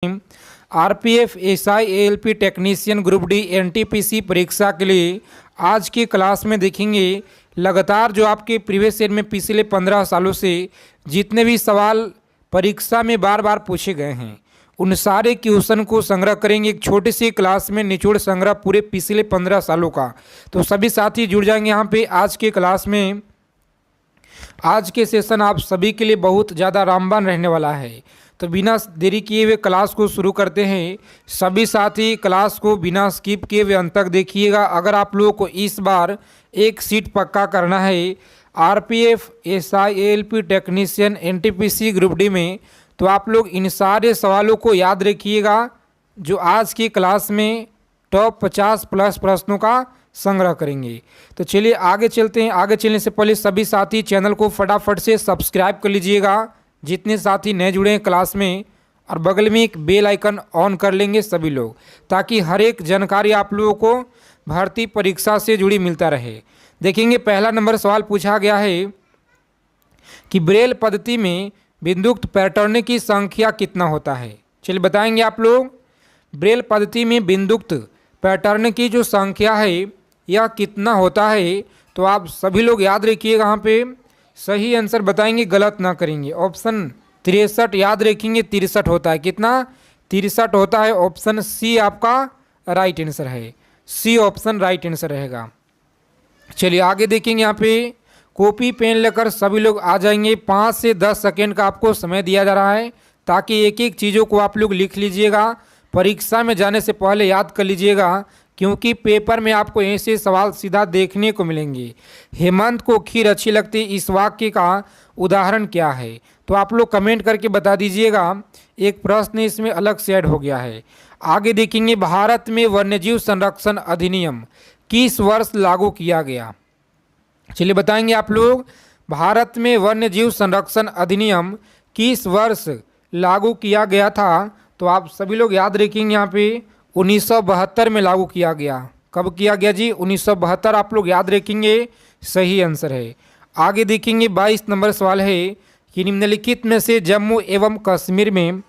RPF, SI, ALP technician, group D, NTPC परीक्षा के लिए आज की क्लास में देखेंगे लगातार जो आपके प्रीवियस ईयर में पिछले 15 सालों से जितने भी सवाल परीक्षा में बार बार पूछे गए हैं उन सारे क्वेश्चन को संग्रह करेंगे एक छोटी सी क्लास में, निचोड़ संग्रह पूरे पिछले 15 सालों का। तो सभी साथी जुड़ जाएंगे यहाँ पे आज के क्लास में। आज के सेशन आप सभी के लिए बहुत ज़्यादा रामबान रहने वाला है, तो बिना देरी किए हुए क्लास को शुरू करते हैं। सभी साथी क्लास को बिना स्किप किए हुए अंत तक देखिएगा। अगर आप लोगों को इस बार एक सीट पक्का करना है RPF, SI, ALP technician, NTPC group D में, तो आप लोग इन सारे सवालों को याद रखिएगा जो आज की क्लास में टॉप 50 प्लस प्रश्नों का संग्रह करेंगे। तो चलिए आगे चलते हैं। आगे चलने से पहले सभी साथी चैनल को फटाफट से सब्सक्राइब कर लीजिएगा जितने साथी नए जुड़े हैं क्लास में, और बगल में एक बेल आइकन ऑन कर लेंगे सभी लोग, ताकि हर एक जानकारी आप लोगों को भर्ती परीक्षा से जुड़ी मिलता रहे। देखेंगे पहला नंबर सवाल पूछा गया है कि ब्रेल पद्धति में बिंदुक्त पैटर्न की संख्या कितना होता है। चलिए बताएंगे आप लोग, ब्रेल पद्धति में बिंदुक्त पैटर्न की जो संख्या है यह कितना होता है। तो आप सभी लोग याद रखिएगा, यहाँ पे सही आंसर बताएंगे, गलत ना करेंगे। ऑप्शन 63 याद रखेंगे, 63 होता है। कितना? 63 होता है। ऑप्शन सी आपका राइट आंसर है। सी ऑप्शन राइट आंसर रहेगा। चलिए आगे देखेंगे, यहाँ पे कॉपी पेन लेकर सभी लोग आ जाएंगे। 5 से 10 सेकेंड का आपको समय दिया जा रहा है, ताकि एक एक चीज़ों को आप लोग लिख लीजिएगा। परीक्षा में जाने से पहले याद कर लीजिएगा, क्योंकि पेपर में आपको ऐसे सवाल सीधा देखने को मिलेंगे। हेमंत को खीर अच्छी लगती, इस वाक्य का उदाहरण क्या है? तो आप लोग कमेंट करके बता दीजिएगा। एक प्रश्न इसमें अलग से ऐड हो गया है। आगे देखेंगे, भारत में वन्यजीव संरक्षण अधिनियम किस वर्ष लागू किया गया? चलिए बताएंगे आप लोग, भारत में वन्यजीव संरक्षण अधिनियम किस वर्ष लागू किया गया था? तो आप सभी लोग याद रखेंगे, यहाँ पे 1972 में लागू किया गया। कब किया गया जी? 1972 आप लोग याद रखेंगे, सही आंसर है। आगे देखेंगे 22 नंबर सवाल है कि निम्नलिखित में से जम्मू एवं कश्मीर में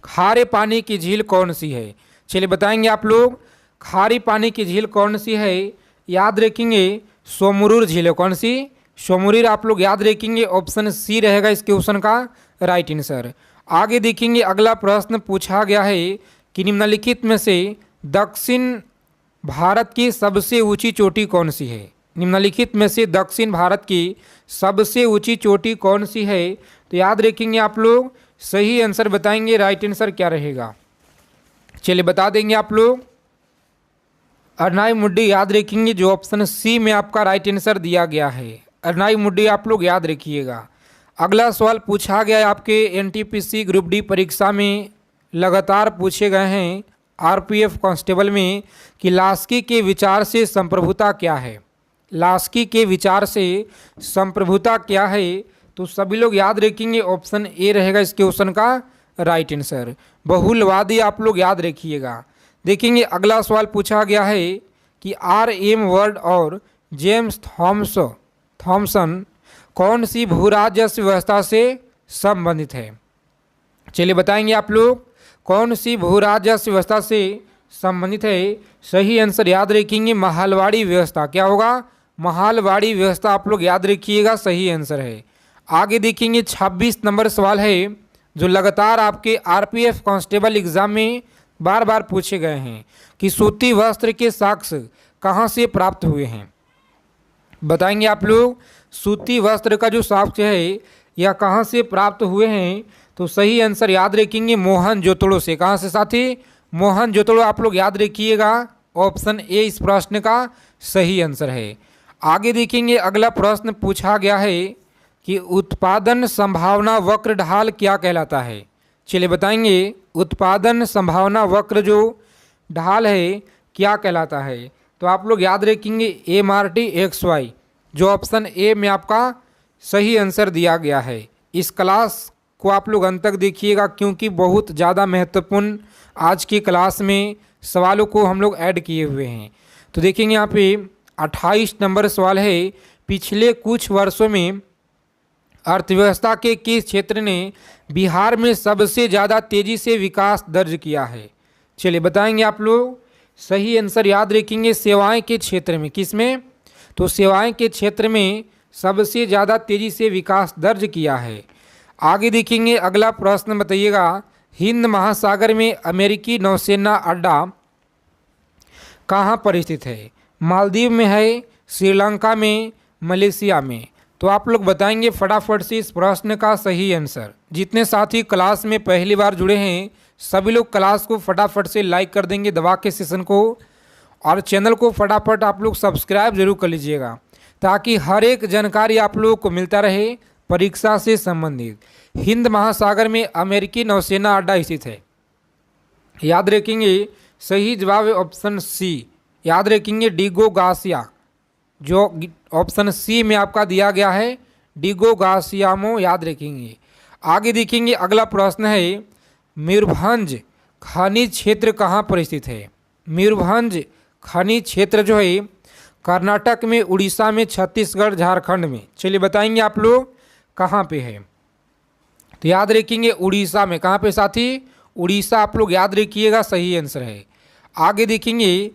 खारे पानी की झील कौन सी है? चलिए बताएंगे आप लोग, खारे पानी की झील कौन सी है? याद रखेंगे, सोमरुर झील है। कौन सी? सोमरुर आप लोग याद रखेंगे। ऑप्शन सी रहेगा इस क्वेश्चन का राइट आंसर। आगे देखेंगे, अगला प्रश्न पूछा गया है कि निम्नलिखित में से दक्षिण भारत की सबसे ऊंची चोटी कौन सी है? निम्नलिखित में से दक्षिण भारत की सबसे ऊंची चोटी कौन सी है? तो याद रखेंगे आप लोग, सही आंसर बताएंगे, राइट आंसर क्या रहेगा? चलिए बता देंगे आप लोग, अरनाई मुड्डी याद रखेंगे, जो ऑप्शन सी में आपका राइट आंसर दिया गया है। अरनाई मुड्डी आप लोग याद रखिएगा। अगला सवाल पूछा गया है आपके एनटीपीसी ग्रुप डी परीक्षा में, लगातार पूछे गए हैं आरपीएफ कांस्टेबल में, कि लास्की के विचार से संप्रभुता क्या है? लास्की के विचार से संप्रभुता क्या है? तो सभी लोग याद रखेंगे, ऑप्शन ए रहेगा इस क्वेश्चन का राइट आंसर। बहुलवादी आप लोग याद रखिएगा। देखेंगे अगला सवाल पूछा गया है कि आर एम वर्ड और जेम्स थॉमसन कौन सी भूराजस्व व्यवस्था से संबंधित है? चलिए बताएंगे आप लोग, कौन सी भूराजस्व व्यवस्था से संबंधित है? सही आंसर याद रखेंगे, महालवाड़ी व्यवस्था। क्या होगा? महालवाड़ी व्यवस्था आप लोग याद रखिएगा, सही आंसर है। आगे देखेंगे 26 नंबर सवाल है, जो लगातार आपके आरपीएफ कांस्टेबल एग्जाम में बार बार पूछे गए हैं कि सूती वस्त्र के साक्ष्य कहाँ से प्राप्त हुए हैं? बताएंगे आप लोग, सूती वस्त्र का जो साक्ष्य है यह कहाँ से प्राप्त हुए हैं? तो सही आंसर याद रखेंगे, मोहनजोदड़ो से। कहाँ से साथी? मोहनजोदड़ो आप लोग याद रखिएगा। ऑप्शन ए इस प्रश्न का सही आंसर है। आगे देखेंगे, अगला प्रश्न पूछा गया है कि उत्पादन संभावना वक्र ढाल क्या कहलाता है? चलिए बताएंगे, उत्पादन संभावना वक्र जो ढाल है क्या कहलाता है? तो आप लोग याद रखेंगे MRT/XY, जो ऑप्शन ए में आपका सही आंसर दिया गया है। इस क्लास को आप लोग अंत तक देखिएगा, क्योंकि बहुत ज़्यादा महत्वपूर्ण आज की क्लास में सवालों को हम लोग ऐड किए हुए हैं। तो देखेंगे यहाँ पे 28 नंबर सवाल है, पिछले कुछ वर्षों में अर्थव्यवस्था के किस क्षेत्र ने बिहार में सबसे ज़्यादा तेजी से विकास दर्ज किया है? चलिए बताएंगे आप लोग। सही आंसर याद रखेंगे सेवाएं के क्षेत्र में। किस में? तो सेवाएं के क्षेत्र में सबसे ज़्यादा तेजी से विकास दर्ज किया है। आगे देखेंगे अगला प्रश्न बताइएगा, हिंद महासागर में अमेरिकी नौसेना अड्डा कहाँ पर स्थित है? मालदीव में है, श्रीलंका में, मलेशिया में? तो आप लोग बताएंगे फटाफट से इस प्रश्न का सही आंसर। जितने साथी क्लास में पहली बार जुड़े हैं सभी लोग क्लास को फटाफट से लाइक कर देंगे दबा के सेशन को, और चैनल को फटाफट आप लोग सब्सक्राइब जरूर कर लीजिएगा ताकि हर एक जानकारी आप लोगों को मिलता रहे परीक्षा से संबंधित। हिंद महासागर में अमेरिकी नौसेना अड्डा स्थित है। याद रखेंगे सही जवाब है ऑप्शन सी। याद रखेंगे डिगो गार्सिया, जो ऑप्शन सी में आपका दिया गया है डिगो गार्सियामो, याद रखेंगे। आगे देखेंगे अगला प्रश्न है, मयूरभंज खनिज क्षेत्र कहाँ पर स्थित है? मयूरभंज खनिज क्षेत्र जो है कर्नाटक में, उड़ीसा में, छत्तीसगढ़, झारखंड में? चलिए बताएंगे आप लोग कहाँ पे है। तो याद रखेंगे उड़ीसा में। कहाँ पे साथी? उड़ीसा आप लोग याद रखिएगा, सही आंसर है। आगे देखेंगे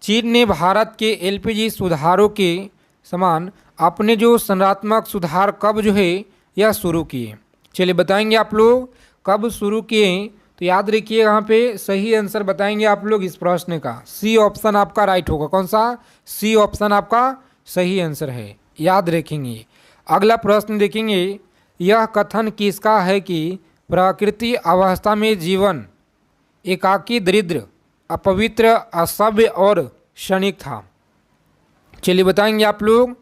चीन ने भारत के एलपीजी सुधारों के समान अपने जो संरचनात्मक सुधार कब जो है यह शुरू किए? चलिए बताएंगे आप लोग कब शुरू किए। तो याद रखिए यहाँ पे सही आंसर बताएंगे आप लोग इस प्रश्न का। सी ऑप्शन आपका राइट होगा। कौन सा? सी ऑप्शन आपका सही आंसर है, याद रखेंगे। अगला प्रश्न देखेंगे, यह कथन किसका है कि प्रकृति अवस्था में जीवन एकाकी, दरिद्र, अपवित्र, असभ्य और क्षणिक था? चलिए बताएंगे आप लोग।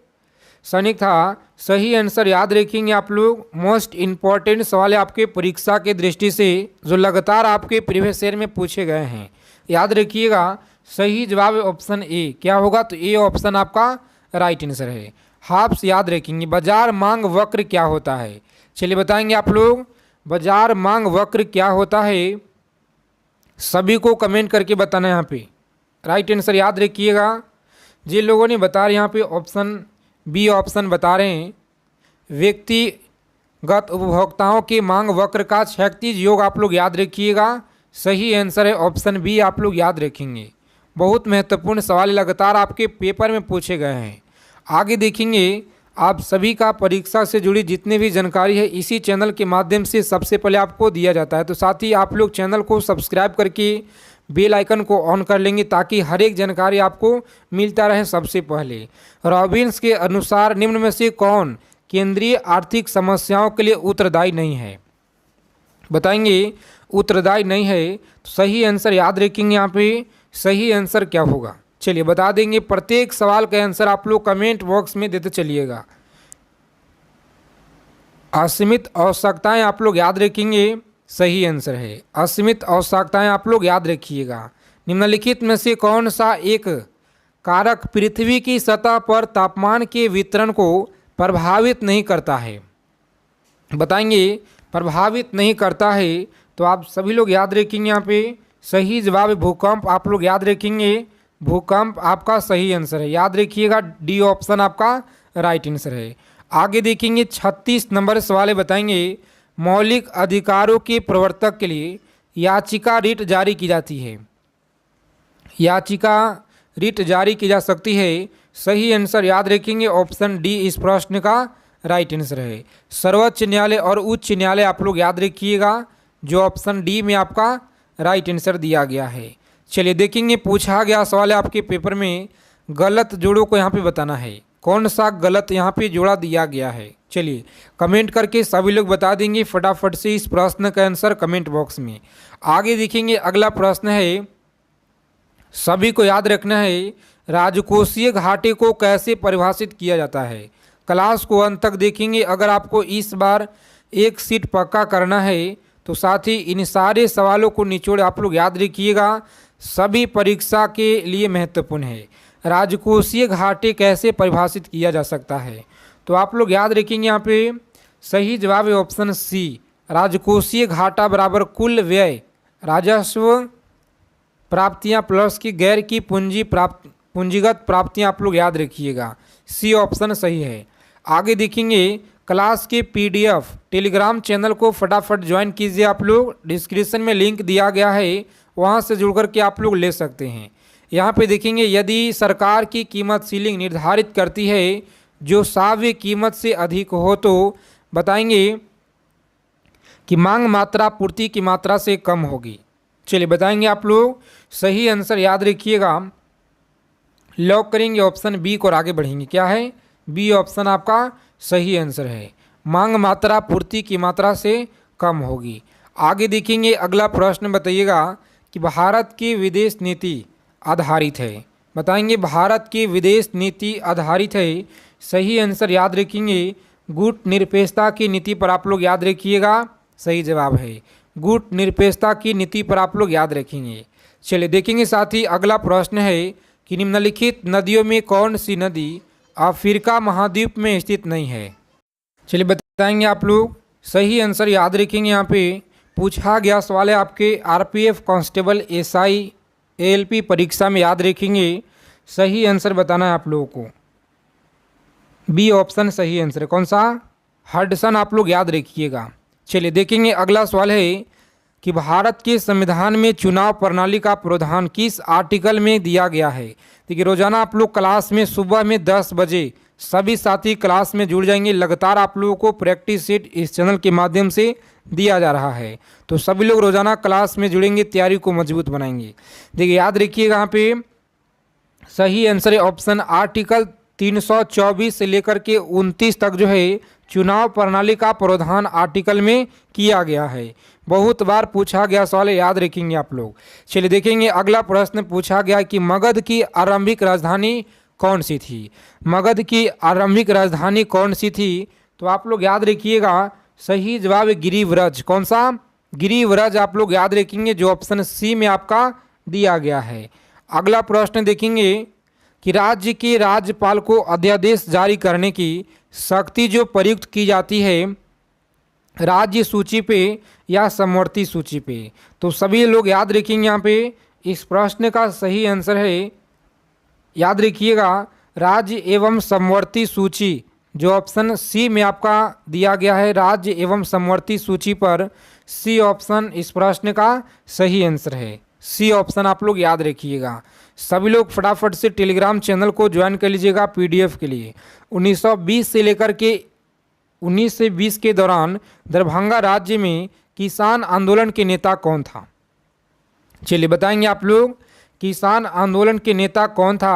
क्षणिक था सही आंसर, याद रखेंगे आप लोग। मोस्ट इम्पॉर्टेंट सवाल है आपके परीक्षा के दृष्टि से जो लगातार आपके प्रीवियस ईयर में पूछे गए हैं, याद रखिएगा। सही जवाब ऑप्शन ए। क्या होगा? तो ए ऑप्शन आपका राइट आंसर है। हाफ्स याद रखेंगे। बाजार मांग वक्र क्या होता है? चलिए बताएंगे आप लोग बाजार मांग वक्र क्या होता है। सभी को कमेंट करके बताना यहाँ पे राइट आंसर, याद रखिएगा। जिन लोगों ने बता रहे यहाँ पे ऑप्शन बी ऑप्शन बता रहे हैं, व्यक्तिगत उपभोक्ताओं के मांग वक्र का क्षैतिज योग आप लोग याद रखिएगा। सही आंसर है ऑप्शन बी, आप लोग याद रखेंगे। बहुत महत्वपूर्ण सवाल लगातार आपके पेपर में पूछे गए हैं। आगे देखेंगे आप सभी का परीक्षा से जुड़ी जितनी भी जानकारी है इसी चैनल के माध्यम से सबसे पहले आपको दिया जाता है। तो साथ ही आप लोग चैनल को सब्सक्राइब करके बेल आइकन को ऑन कर लेंगे ताकि हर एक जानकारी आपको मिलता रहे सबसे पहले। रॉबिन्स के अनुसार निम्न में से कौन केंद्रीय आर्थिक समस्याओं के लिए उत्तरदायी नहीं है? बताएंगे उत्तरदायी नहीं है। तो सही आंसर याद रखेंगे यहाँ पे सही आंसर क्या होगा? चलिए बता देंगे। प्रत्येक सवाल का आंसर आप लोग कमेंट बॉक्स में देते चलिएगा। असीमित आवश्यकताएं आप लोग याद रखेंगे, सही आंसर है। असीमित आवश्यकताएं आप लोग याद रखिएगा। निम्नलिखित में से कौन सा एक कारक पृथ्वी की सतह पर तापमान के वितरण को प्रभावित नहीं करता है? बताएंगे प्रभावित नहीं करता है। तो आप सभी लोग याद रखेंगे यहाँ पे सही जवाब है भूकंप, आप लोग याद रखेंगे। भूकंप आपका सही आंसर है, याद रखिएगा। डी ऑप्शन आपका राइट आंसर है। आगे देखेंगे 36 नंबर सवाल बताएंगे, मौलिक अधिकारों के प्रवर्तक के लिए याचिका रिट जारी की जाती है? याचिका रिट जारी की जा सकती है। सही आंसर याद रखेंगे ऑप्शन डी इस प्रश्न का राइट आंसर है। सर्वोच्च न्यायालय और उच्च न्यायालय आप लोग याद रखिएगा, जो ऑप्शन डी में आपका राइट आंसर दिया गया है। चलिए देखेंगे पूछा गया सवाल है आपके पेपर में, गलत जोड़ों को यहाँ पे बताना है। कौन सा गलत यहाँ पे जोड़ा दिया गया है? चलिए कमेंट करके सभी लोग बता देंगे फटाफट से इस प्रश्न का आंसर कमेंट बॉक्स में। आगे देखेंगे अगला प्रश्न है, सभी को याद रखना है, राजकोषीय घाटे को कैसे परिभाषित किया जाता है? क्लास को अंत तक देखेंगे। अगर आपको इस बार एक सीट पक्का करना है तो साथ ही इन सारे सवालों को निचोड़ आप लोग याद रखिएगा, सभी परीक्षा के लिए महत्वपूर्ण है। राजकोषीय घाटे कैसे परिभाषित किया जा सकता है? तो आप लोग याद रखेंगे यहाँ पे सही जवाब है ऑप्शन सी, राजकोषीय घाटा बराबर कुल व्यय राजस्व प्राप्तियाँ प्लस की गैर की पूंजीगत प्राप्तियाँ आप लोग याद रखिएगा। सी ऑप्शन सही है। आगे देखेंगे क्लास के पीडीएफ टेलीग्राम चैनल को फटाफट ज्वाइन कीजिए। आप लोग डिस्क्रिप्शन में लिंक दिया गया है, वहां से जुड़ कर के आप लोग ले सकते हैं। यहाँ पे देखेंगे यदि सरकार की कीमत सीलिंग निर्धारित करती है जो साव्य कीमत से अधिक हो तो बताएंगे कि मांग मात्रा पूर्ति की मात्रा से कम होगी। चलिए बताएंगे आप लोग सही आंसर याद रखिएगा। लॉक करेंगे ऑप्शन बी को और आगे बढ़ेंगे। क्या है? बी ऑप्शन आपका सही आंसर है। मांग मात्रा पूर्ति की मात्रा से कम होगी। आगे देखेंगे अगला प्रश्न बताइएगा कि भारत की विदेश नीति आधारित है। बताएंगे भारत की विदेश नीति आधारित है। सही आंसर याद रखेंगे गुट निरपेक्षता की नीति पर आप लोग याद रखिएगा। सही जवाब है गुट निरपेक्षता की नीति पर आप लोग याद रखेंगे। चलिए देखेंगे साथ ही अगला प्रश्न है कि निम्नलिखित नदियों में कौन सी नदी अफ्रीका महाद्वीप में स्थित नहीं है। चलिए बताएंगे आप लोग सही आंसर याद रखेंगे। यहाँ पे पूछा गया सवाल है आपके आरपीएफ कांस्टेबल एसआई एएलपी परीक्षा में याद रखेंगे। सही आंसर बताना है आप लोगों को। बी ऑप्शन सही आंसर है। कौन सा? हडसन आप लोग याद रखिएगा। चलिए देखेंगे अगला सवाल है कि भारत के संविधान में चुनाव प्रणाली का प्रावधान किस आर्टिकल में दिया गया है। देखिए रोजाना आप लोग क्लास में सुबह में 10 बजे सभी साथी क्लास में जुड़ जाएंगे। लगातार आप लोगों को प्रैक्टिस सेट इस चैनल के माध्यम से दिया जा रहा है, तो सभी लोग रोजाना क्लास में जुड़ेंगे, तैयारी को मजबूत बनाएंगे। देखिए याद रखिएगा यहाँ पे सही आंसर है ऑप्शन आर्टिकल 324 से लेकर के 29 तक जो है चुनाव प्रणाली का प्रावधान आर्टिकल में किया गया है। बहुत बार पूछा गया सवाल है, याद रखेंगे आप लोग। चलिए देखेंगे अगला प्रश्न पूछा गया कि मगध की आरंभिक राजधानी कौन सी थी। मगध की आरंभिक राजधानी कौन सी थी? तो आप लोग याद रखिएगा सही जवाब है गिरिव्रज। कौन सा? गिरिव्रज आप लोग याद रखेंगे जो ऑप्शन सी में आपका दिया गया है। अगला प्रश्न देखेंगे कि राज्य के राज्यपाल को अध्यादेश जारी करने की शक्ति जो प्रयुक्त की जाती है राज्य सूची पे या समवर्ती सूची पे। तो सभी लोग याद रखेंगे यहाँ पे इस प्रश्न का सही आंसर है, याद रखिएगा राज्य एवं समवर्ती सूची जो ऑप्शन सी में आपका दिया गया है। राज्य एवं समवर्ती सूची पर सी ऑप्शन इस प्रश्न का सही आंसर है। सी ऑप्शन आप लोग याद रखिएगा। सभी लोग फटाफट से टेलीग्राम चैनल को ज्वाइन कर लीजिएगा पीडीएफ के लिए। 1920 से लेकर के 19 से 20 के दौरान दरभंगा राज्य में किसान आंदोलन के नेता कौन था। चलिए बताएंगे आप लोग किसान आंदोलन के नेता कौन था।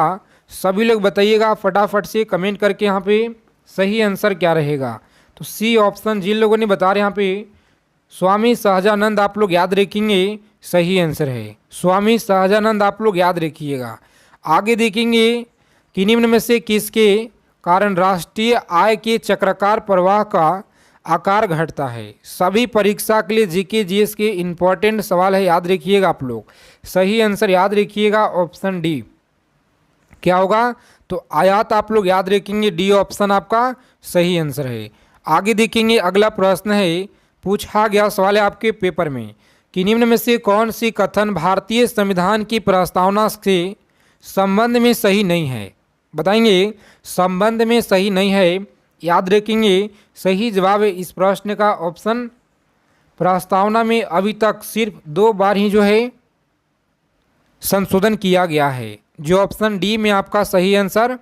सभी लोग बताइएगा फटाफट से कमेंट करके यहाँ पे सही आंसर क्या रहेगा। तो सी ऑप्शन जिन लोगों ने बता रहे यहाँ पे स्वामी सहजानंद आप लोग याद रखेंगे सही आंसर है। स्वामी सहजानंद आप लोग याद रखिएगा। आगे देखेंगे कि निम्न में से किसके कारण राष्ट्रीय आय के चक्राकार प्रवाह का आकार घटता है। सभी परीक्षा के लिए जीके जीएस के इंपॉर्टेंट सवाल है, याद रखिएगा आप लोग। सही आंसर याद रखिएगा ऑप्शन डी। क्या होगा? तो आयात आप लोग याद रखेंगे, डी ऑप्शन आपका सही आंसर है। आगे देखेंगे अगला प्रश्न है पूछा गया सवाल है आपके पेपर में कि निम्न में से कौन सी कथन भारतीय संविधान की प्रस्तावना से संबंध में सही नहीं है। बताएंगे संबंध में सही नहीं है, याद रखेंगे सही जवाब है इस प्रश्न का ऑप्शन प्रस्तावना में अभी तक सिर्फ 2 बार ही जो है संशोधन किया गया है, जो ऑप्शन डी में आपका सही आंसर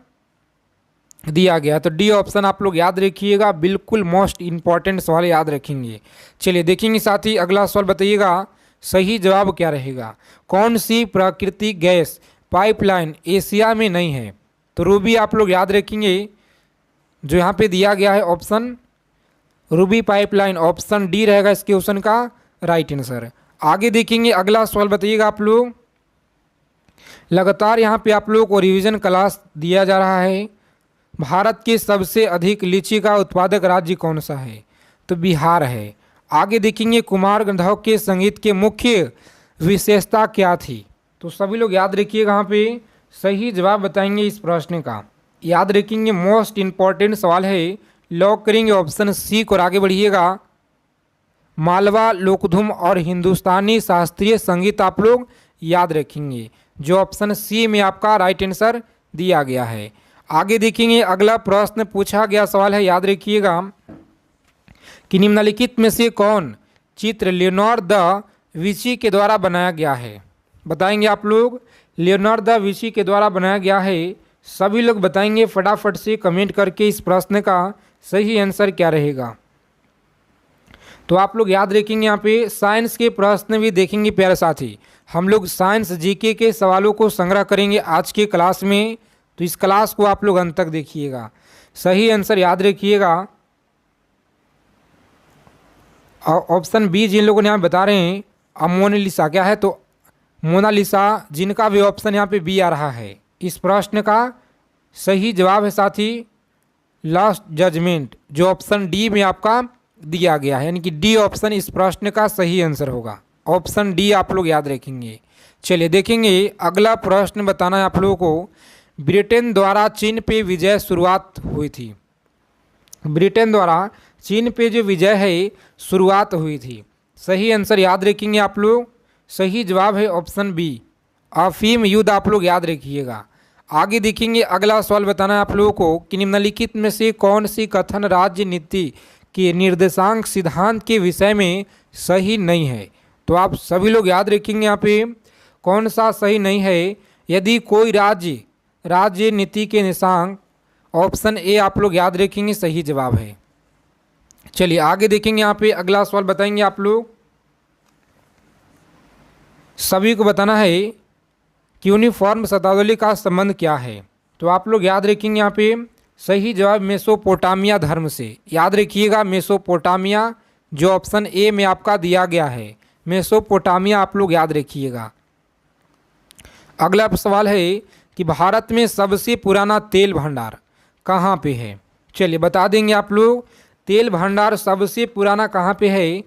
दिया गया। तो डी ऑप्शन आप लोग याद रखिएगा, बिल्कुल मोस्ट इंपॉर्टेंट सवाल याद रखेंगे। चलिए देखेंगे साथ ही अगला सवाल बताइएगा सही जवाब क्या रहेगा। कौन सी प्राकृतिक गैस पाइपलाइन एशिया में नहीं है। तो रूबी आप लोग याद रखेंगे जो यहाँ पे दिया गया है option Ruby pipeline, option D रहेगा इस क्वेश्चन का राइट आंसर। आगे देखेंगे अगला सवाल बताइएगा आप लोग। लगातार यहाँ पे आप लोगों को रिवीजन क्लास दिया जा रहा है। भारत के सबसे अधिक लीची का उत्पादक राज्य कौन सा है। तो बिहार है। आगे देखेंगे कुमार गंधर्व के संगीत के मुख्य विशेषता क्या थी। तो सभी लोग याद रखिएगा यहाँ पे सही जवाब बताएंगे इस प्रश्न का, याद रखेंगे मोस्ट इंपॉर्टेंट सवाल है। लॉक करेंगे ऑप्शन सी को और आगे बढ़िएगा। मालवा, लोकधुम और हिंदुस्तानी शास्त्रीय संगीत आप लोग याद रखेंगे, जो ऑप्शन सी में आपका राइट आंसर दिया गया है। आगे देखेंगे अगला प्रश्न पूछा गया सवाल है, याद रखिएगा कि निम्नलिखित में से कौन चित्र लियोनार्डो दा विंची के द्वारा बनाया गया है। बताएंगे आप लोग, लियोनार्डो दा विंची के द्वारा बनाया गया है। सभी लोग बताएंगे फटाफट से कमेंट करके इस प्रश्न का सही आंसर क्या रहेगा। तो आप लोग याद रखेंगे, यहाँ पे साइंस के प्रश्न भी देखेंगे प्यारे साथी। हम लोग साइंस जीके के सवालों को संग्रह करेंगे आज के क्लास में, तो इस क्लास को आप लोग अंत तक देखिएगा। सही आंसर याद रखिएगा ऑप्शन बी, जिन लोगों ने यहाँ बता रहे हैं मोनालिसा क्या है, तो मोनालिसा, जिनका भी ऑप्शन यहाँ पे बी आ रहा है। इस प्रश्न का सही जवाब है साथी लास्ट जजमेंट, जो ऑप्शन डी में आपका दिया गया है, यानी कि डी ऑप्शन इस प्रश्न का सही आंसर होगा। ऑप्शन डी आप लोग याद रखेंगे। चलिए देखेंगे अगला प्रश्न बताना है आप लोगों को। ब्रिटेन द्वारा चीन पे विजय शुरुआत हुई थी। ब्रिटेन द्वारा चीन पे जो विजय है शुरुआत हुई थी। सही आंसर याद रखेंगे आप लोग। सही जवाब है ऑप्शन बी, अफीम युद्ध। आप लोग याद रखिएगा। आगे देखेंगे अगला सवाल बताना है आप लोगों को कि निम्नलिखित में से कौन सी कथन राज्य नीति के निर्देशांक सिद्धांत के विषय में सही नहीं है। तो आप सभी लोग याद रखेंगे यहाँ पे कौन सा सही नहीं है। यदि कोई राज्य नीति के निर्देशांक, ऑप्शन ए आप लोग याद रखेंगे सही जवाब है। चलिए आगे देखेंगे, यहाँ पे अगला सवाल बताएंगे आप लोग। सभी को बताना है कि यूनिफॉर्म शब्दावली का संबंध क्या है। तो आप लोग याद रखेंगे यहाँ पे सही जवाब मेसोपोटामिया धर्म से। याद रखिएगा मेसोपोटामिया, जो ऑप्शन ए में आपका दिया गया है, मेसोपोटामिया आप लोग याद रखिएगा। अगला सवाल है कि भारत में सबसे पुराना तेल भंडार कहाँ पे है। चलिए बता देंगे आप लोग, तेल भंडार सबसे पुराना कहाँ पे है।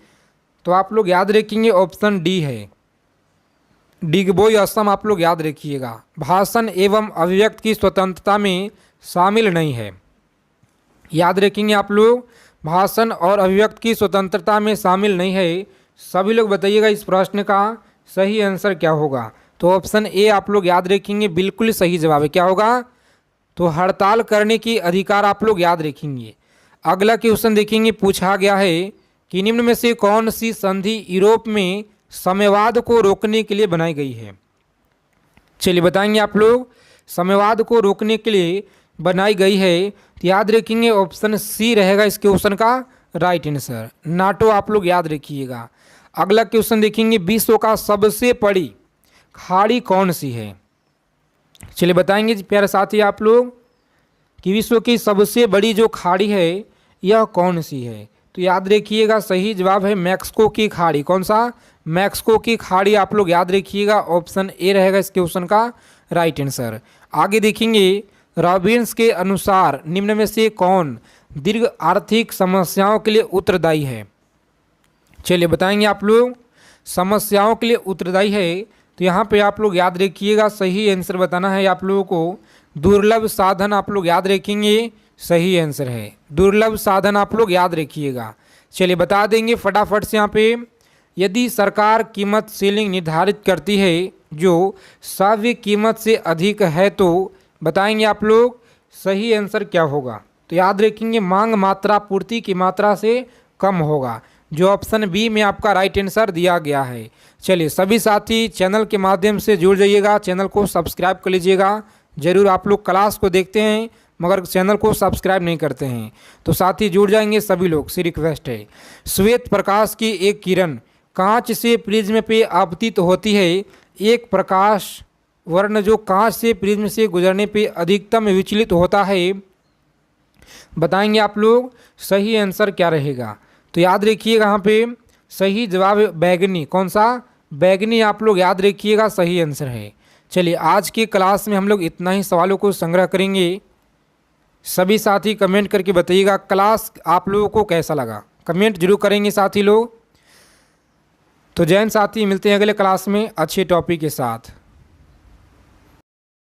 तो आप लोग याद रखेंगे ऑप्शन डी है, डिगबोई असम। आप लोग याद रखिएगा। भाषण एवं अभिव्यक्ति की स्वतंत्रता में शामिल नहीं है। याद रखेंगे आप लोग, भाषण और अभिव्यक्ति की स्वतंत्रता में शामिल नहीं है। सभी लोग बताइएगा इस प्रश्न का सही आंसर क्या होगा। तो ऑप्शन ए आप लोग याद रखेंगे बिल्कुल सही जवाब है। क्या होगा, तो हड़ताल करने की अधिकार आप लोग याद रखेंगे। अगला क्वेश्चन देखेंगे, पूछा गया है कि निम्न में से कौन सी संधि यूरोप में साम्यवाद को रोकने के लिए बनाई गई है। चलिए बताएंगे आप लोग, साम्यवाद को रोकने के लिए बनाई गई है। तो याद रखेंगे ऑप्शन सी रहेगा इस क्वेश्चन का राइट आंसर, नाटो। आप लोग याद रखिएगा। अगला क्वेश्चन देखेंगे, विश्व का सबसे बड़ी खाड़ी कौन सी है। चलिए बताएंगे प्यारे साथी आप लोग कि विश्व की सबसे बड़ी जो खाड़ी है यह कौन सी है। तो याद रखिएगा सही जवाब है मैक्सिको की खाड़ी। कौन सा, मैक्सिको की खाड़ी। आप लोग याद रखिएगा ऑप्शन ए रहेगा इस क्वेश्चन का राइट आंसर। आगे देखेंगे, रॉबिन्स के अनुसार निम्न में से कौन दीर्घ आर्थिक समस्याओं के लिए उत्तरदायी है। चलिए बताएंगे आप लोग, समस्याओं के लिए उत्तरदायी है। तो यहाँ पे आप लोग याद रखिएगा सही आंसर बताना है आप लोगों को दुर्लभ साधन। आप लोग याद रखेंगे सही आंसर है दुर्लभ साधन। आप लोग याद रखिएगा। चलिए बता देंगे फटाफट से यहाँ पे, यदि सरकार कीमत सीलिंग निर्धारित करती है जो श्राव्य कीमत से अधिक है, तो बताएंगे आप लोग सही आंसर क्या होगा। तो याद रखेंगे मांग मात्रा पूर्ति की मात्रा से कम होगा, जो ऑप्शन बी में आपका राइट आंसर दिया गया है। चलिए सभी साथी चैनल के माध्यम से जुड़ जाइएगा, चैनल को सब्सक्राइब कर लीजिएगा। जरूर आप लोग क्लास को देखते हैं मगर चैनल को सब्सक्राइब नहीं करते हैं, तो साथी जुड़ जाएंगे सभी लोग, सी रिक्वेस्ट है। श्वेत प्रकाश की एक किरण कांच से प्रिज्म पे आपतित होती है। एक प्रकाश वर्ण जो कांच से प्रिज्म से गुजरने पे अधिकतम विचलित होता है। बताएंगे आप लोग सही आंसर क्या रहेगा। तो याद रखिएगा यहाँ पे सही जवाब बैगनी। कौन सा, बैगनी। आप लोग याद रखिएगा सही आंसर है। चलिए आज की क्लास में हम लोग इतना ही सवालों को संग्रह करेंगे। सभी साथी कमेंट करके बताइएगा क्लास आप लोगों को कैसा लगा, कमेंट जरूर करेंगे साथी लोग। तो जैन साथी मिलते हैं अगले क्लास में अच्छे टॉपिक के साथ।